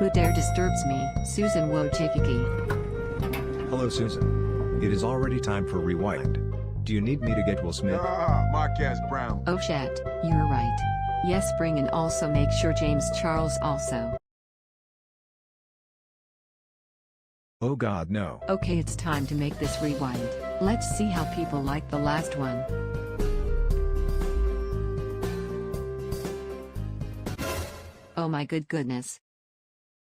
Who dare disturbs me? Susan Wojcicki. Hello Susan. It is already time for rewind. Do you need me to get Will Smith? Marquez Brown. Oh shit, you're right. Yes, bring and also make sure James Charles also. Oh god no. Okay, it's time to make this rewind. Let's see how people like the last one. Oh my good goodness.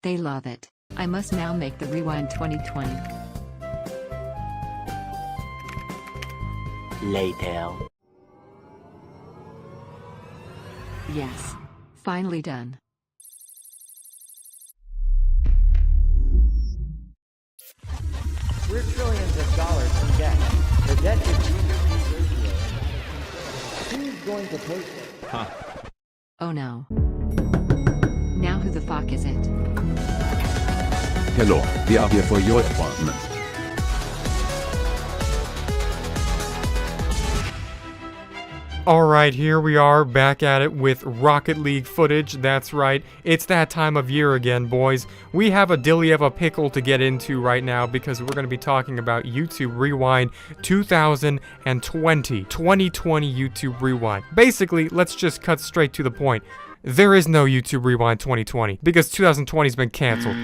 They love it. I must now make the rewind 2020. Later. Yes. Finally done. We're trillions of dollars in debt. The debt to GDP ratio. Who's going to pay for it? Oh no. Now who the fuck is it? Hello, we are here for your apartment. Alright, here we are back at it with Rocket League footage. That's right, it's that time of year again, boys. We have a dilly of a pickle to get into right now because we're going to be talking about YouTube Rewind 2020. 2020 YouTube Rewind. Basically, let's just cut straight to the point. There is no YouTube Rewind 2020 because 2020's been canceled.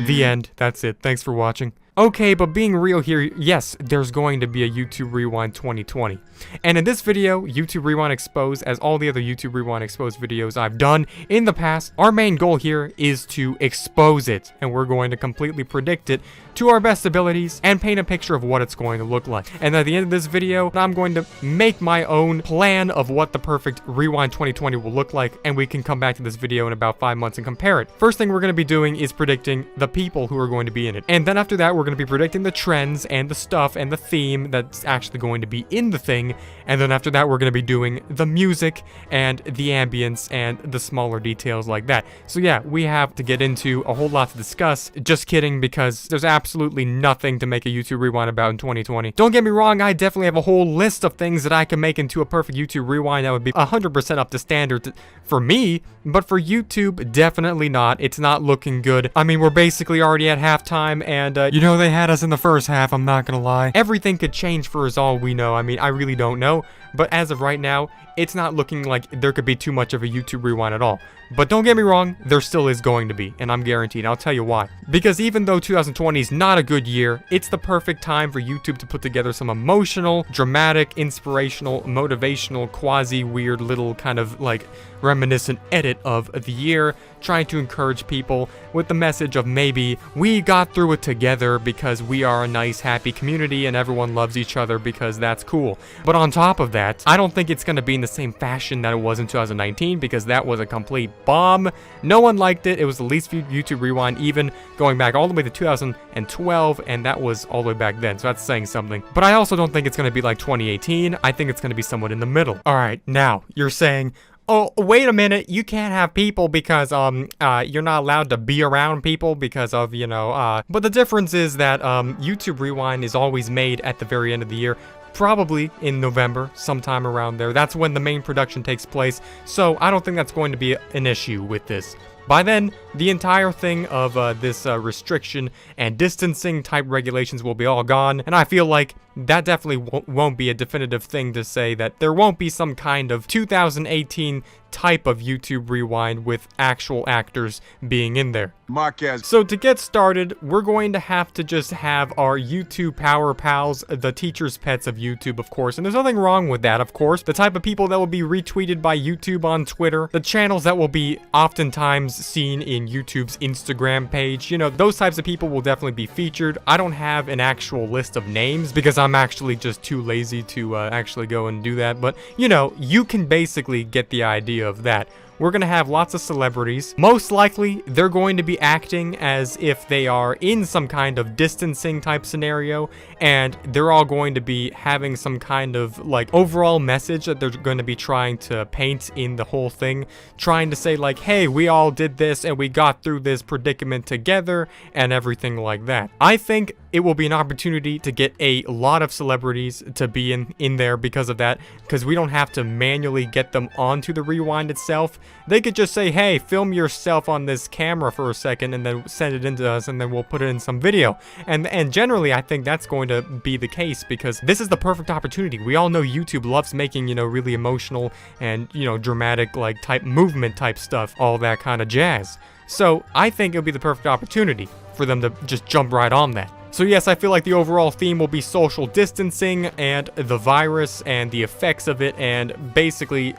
The end. That's it. Thanks for watching. Okay, but being real here, yes, there's going to be a YouTube Rewind 2020. And in this video, YouTube Rewind Exposed, as all the other YouTube Rewind Exposed videos I've done in the past, our main goal here is to expose it. And we're going to completely predict it to our best abilities and paint a picture of what it's going to look like. And at the end of this video, I'm going to make my own plan of what the perfect Rewind 2020 will look like, and we can come back to this video in about 5 months and compare it. First thing we're going to be doing is predicting the people who are going to be in it. And then after that, we're going to be predicting the trends and the stuff and the theme that's actually going to be in the thing. And then after that, we're going to be doing the music and the ambience and the smaller details like that. So yeah, we have to get into a whole lot to discuss. Just kidding, because there's absolutely nothing to make a YouTube Rewind about in 2020. Don't get me wrong, I definitely have a whole list of things that I can make into a perfect YouTube Rewind that would be 100% up to standard for me, but for YouTube, definitely not. It's not looking good. I mean, we're basically already at halftime, and you know, they had us in the first half, I'm not gonna lie. Everything could change for us all we know. I mean, I really don't know, but as of right now, it's not looking like there could be too much of a YouTube Rewind at all. But don't get me wrong, there still is going to be, and I'm guaranteed. I'll tell you why. Because even though 2020 is not a good year, it's the perfect time for YouTube to put together some emotional, dramatic, inspirational, motivational, quasi-weird little kind of like reminiscent edit of the year, trying to encourage people with the message of maybe we got through it together because we are a nice, happy community and everyone loves each other because that's cool. But on top of that, I don't think it's going to be in the same fashion that it was in 2019 because that was a complete bomb. No one liked it. It was the least viewed YouTube Rewind, even going back all the way to 2012, and that was all the way back then, so that's saying something. But I also don't think it's going to be like 2018. I think it's going to be somewhat in the middle. Alright, now, you're saying, oh, wait a minute, you can't have people because, you're not allowed to be around people because of, you know, but the difference is that, YouTube Rewind is always made at the very end of the year, probably in November, sometime around there. That's when the main production takes place, so I don't think that's going to be an issue with this. By then, the entire thing of this restriction and distancing type regulations will be all gone, and I feel like that definitely won't be a definitive thing to say that there won't be some kind of 2018 type of YouTube Rewind with actual actors being in there. Marquez. So to get started, we're going to have to just have our YouTube power pals, the teacher's pets of YouTube, of course, and there's nothing wrong with that, of course. The type of people that will be retweeted by YouTube on Twitter, the channels that will be oftentimes seen in YouTube's Instagram page, you know, those types of people will definitely be featured. I don't have an actual list of names because I'm actually just too lazy to actually go and do that, but you know, you can basically get the idea of that. We're going to have lots of celebrities. Most likely, they're going to be acting as if they are in some kind of distancing type scenario, and they're all going to be having some kind of like overall message that they're going to be trying to paint in the whole thing, trying to say like, hey, we all did this and we got through this predicament together and everything like that. I think it will be an opportunity to get a lot of celebrities to be in there because of that, because we don't have to manually get them onto the rewind itself. They could just say, hey, film yourself on this camera for a second and then send it into us, and then we'll put it in some video. And generally, I think that's going to be the case, because this is the perfect opportunity. We all know YouTube loves making, you know, really emotional and, you know, dramatic, like, type movement type stuff, all that kind of jazz. So I think it'll be the perfect opportunity for them to just jump right on that. So yes, I feel like the overall theme will be social distancing and the virus and the effects of it, and basically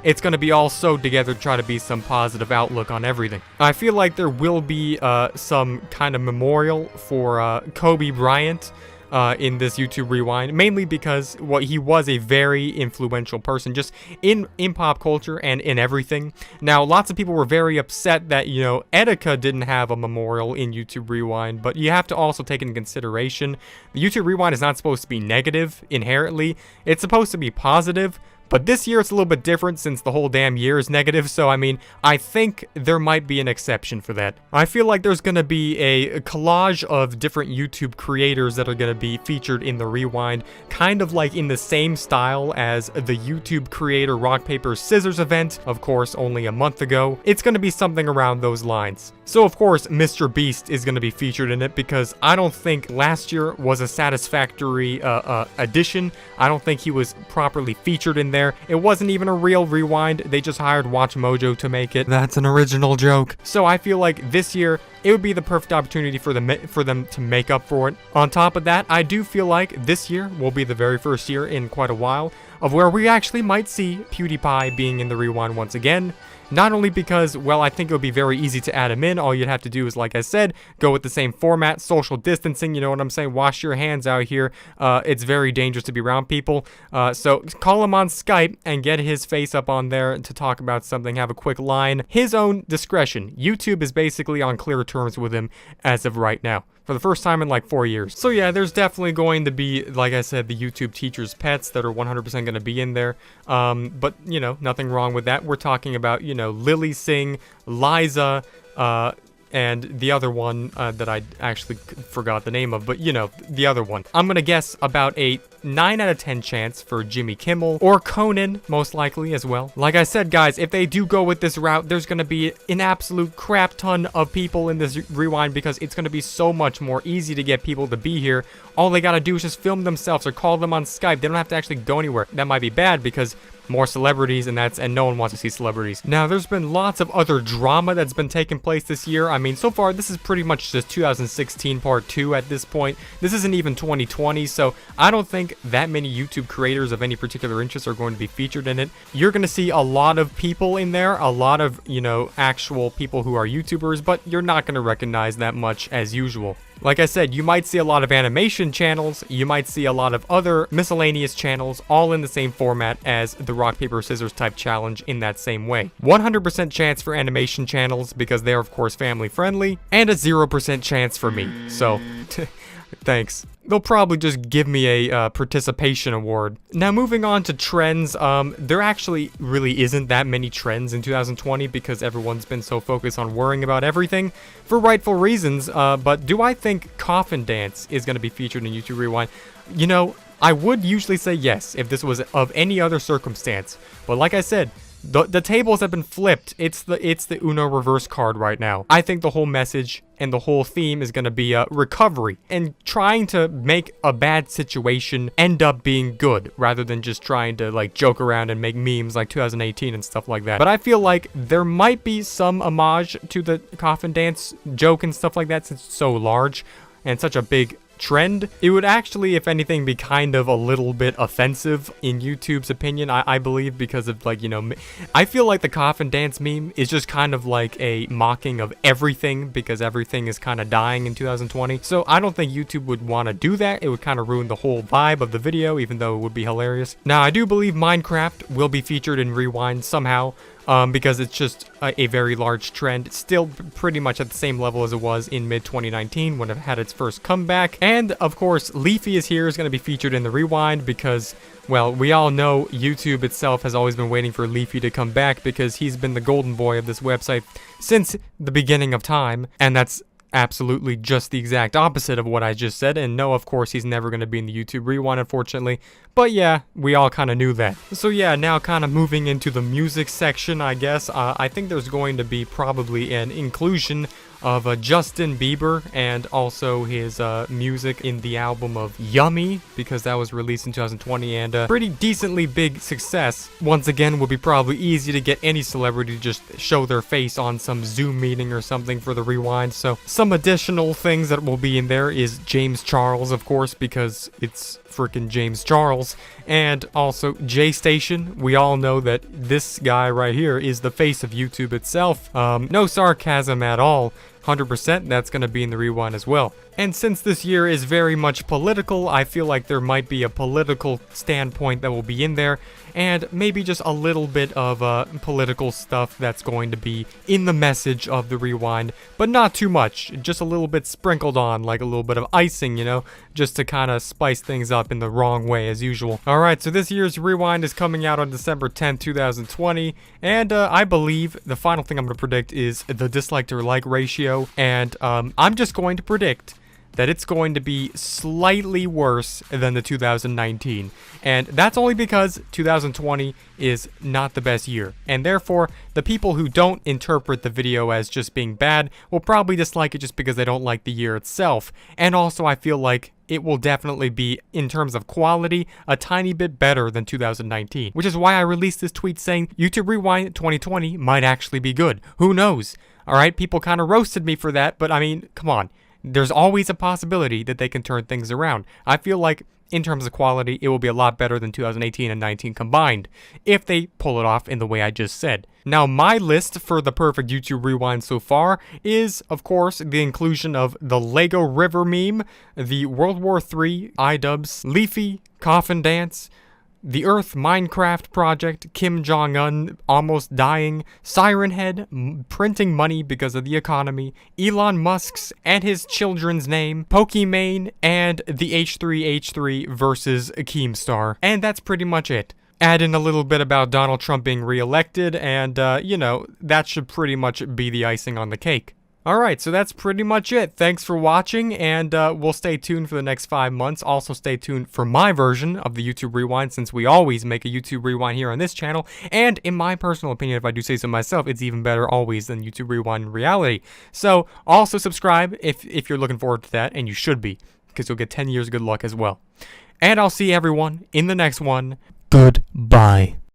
it's going to be all sewed together to try to be some positive outlook on everything. I feel like there will be some kind of memorial for Kobe Bryant in this YouTube Rewind, mainly because he was a very influential person just in pop culture and in everything. Now, lots of people were very upset that, you know, Etika didn't have a memorial in YouTube Rewind, but you have to also take into consideration the YouTube Rewind is not supposed to be negative inherently. It's supposed to be positive. But this year it's a little bit different since the whole damn year is negative, so I mean, I think there might be an exception for that. I feel like there's gonna be a collage of different YouTube creators that are gonna be featured in the Rewind, kind of like in the same style as the YouTube creator Rock, Paper, Scissors event, of course, only a month ago. It's gonna be something around those lines. So of course, Mr. Beast is gonna be featured in it, because I don't think last year was a satisfactory addition. I don't think he was properly featured in there. It wasn't even a real Rewind. They just hired Watch Mojo to make it. That's an original joke. So I feel like this year it would be the perfect opportunity for them to make up for it. On top of that, I do feel like this year will be the very first year in quite a while of where we actually might see PewDiePie being in the Rewind once again. Not only because, well, I think it would be very easy to add him in. All you'd have to do is, like I said, go with the same format, social distancing, you know what I'm saying? Wash your hands out here. It's very dangerous to be around people. So call him on Skype and get his face up on there to talk about something, have a quick line. His own discretion. YouTube is basically on clear terms with him as of right now, for the first time in like 4 years. So yeah, there's definitely going to be, like I said, the YouTube teachers' pets that are 100% going to be in there. But, you know, nothing wrong with that. We're talking about, you know, Lily Singh, Liza, and the other one that I actually forgot the name of, but you know, the other one. I'm gonna guess about a 9 out of 10 chance for Jimmy Kimmel or Conan, most likely as well. Like I said, guys, if they do go with this route, there's gonna be an absolute crap ton of people in this Rewind, because it's gonna be so much more easy to get people to be here. All they gotta do is just film themselves or call them on Skype. They don't have to actually go anywhere. That might be bad because more celebrities, and no one wants to see celebrities. Now, there's been lots of other drama that's been taking place this year. I mean, so far, this is pretty much just 2016 part 2 at this point. This isn't even 2020, so I don't think that many YouTube creators of any particular interest are going to be featured in it. You're going to see a lot of people in there, a lot of, you know, actual people who are YouTubers, but you're not going to recognize that much as usual. Like I said, you might see a lot of animation channels, you might see a lot of other miscellaneous channels, all in the same format as the Rock, Paper, Scissors type challenge in that same way. 100% chance for animation channels, because they are of course family friendly, and a 0% chance for me, so thanks. They'll probably just give me a participation award. Now, moving on to trends, there actually really isn't that many trends in 2020 because everyone's been so focused on worrying about everything for rightful reasons. But do I think Coffin Dance is going to be featured in YouTube Rewind? You know, I would usually say yes if this was of any other circumstance. But like I said, the tables have been flipped. It's the Uno reverse card right now. I think the whole message and the whole theme is going to be recovery and trying to make a bad situation end up being good rather than just trying to like joke around and make memes like 2018 and stuff like that. But I feel like there might be some homage to the Coffin Dance joke and stuff like that since it's so large and such a big trend. It would actually, if anything, be kind of a little bit offensive in YouTube's opinion, I believe, because of like, you know, I feel like the Coffin Dance meme is just kind of like a mocking of everything because everything is kind of dying in 2020. So I don't think YouTube would want to do that. It would kind of ruin the whole vibe of the video, even though it would be hilarious. Now, I do believe Minecraft will be featured in Rewind somehow. Because it's just a very large trend. It's still pretty much at the same level as it was in mid-2019 when it had its first comeback. And, of course, Leafy is here, is going to be featured in the Rewind because, well, we all know YouTube itself has always been waiting for Leafy to come back because he's been the golden boy of this website since the beginning of time. And that's absolutely just the exact opposite of what I just said. And no, of course, he's never going to be in the YouTube Rewind, unfortunately. But yeah, we all kind of knew that. So yeah, now kind of moving into the music section, I guess. I think there's going to be probably an inclusion of Justin Bieber and also his music in the album of Yummy, because that was released in 2020 and a pretty decently big success. Once again, would be probably easy to get any celebrity to just show their face on some Zoom meeting or something for the Rewind. So some additional things that will be in there is James Charles, of course, because it's freaking James Charles, and also J Station. We all know that this guy right here is the face of YouTube itself. No sarcasm at all. 100% that's going to be in the Rewind as well. And since this year is very much political, I feel like there might be a political standpoint that will be in there, and maybe just a little bit of political stuff that's going to be in the message of the Rewind, but not too much, just a little bit sprinkled on, like a little bit of icing, you know, just to kind of spice things up in the wrong way as usual. Alright, so this year's Rewind is coming out on December 10th, 2020, and I believe the final thing I'm going to predict is the dislike to like ratio, and I'm just going to predict that it's going to be slightly worse than the 2019. And that's only because 2020 is not the best year. And therefore, the people who don't interpret the video as just being bad will probably dislike it just because they don't like the year itself. And also, I feel like it will definitely be, in terms of quality, a tiny bit better than 2019. Which is why I released this tweet saying YouTube Rewind 2020 might actually be good. Who knows? Alright, people kind of roasted me for that, but I mean, come on. There's always a possibility that they can turn things around. I feel like, in terms of quality, it will be a lot better than 2018 and 19 combined, if they pull it off in the way I just said. Now, my list for the perfect YouTube Rewind so far is, of course, the inclusion of the Lego River meme, the World War III iDubbbz, Leafy, Coffin Dance, the Earth Minecraft project, Kim Jong-un almost dying, Siren Head printing money because of the economy, Elon Musk's and his children's name, Pokimane, and the H3H3 versus Keemstar. And that's pretty much it. Add in a little bit about Donald Trump being reelected, and, you know, that should pretty much be the icing on the cake. Alright, so that's pretty much it. Thanks for watching, and we'll stay tuned for the next 5 months. Also stay tuned for my version of the YouTube Rewind, since we always make a YouTube Rewind here on this channel. And in my personal opinion, if I do say so myself, it's even better always than YouTube Rewind in reality. So also subscribe if you're looking forward to that, and you should be, because you'll get 10 years of good luck as well. And I'll see everyone in the next one. Goodbye.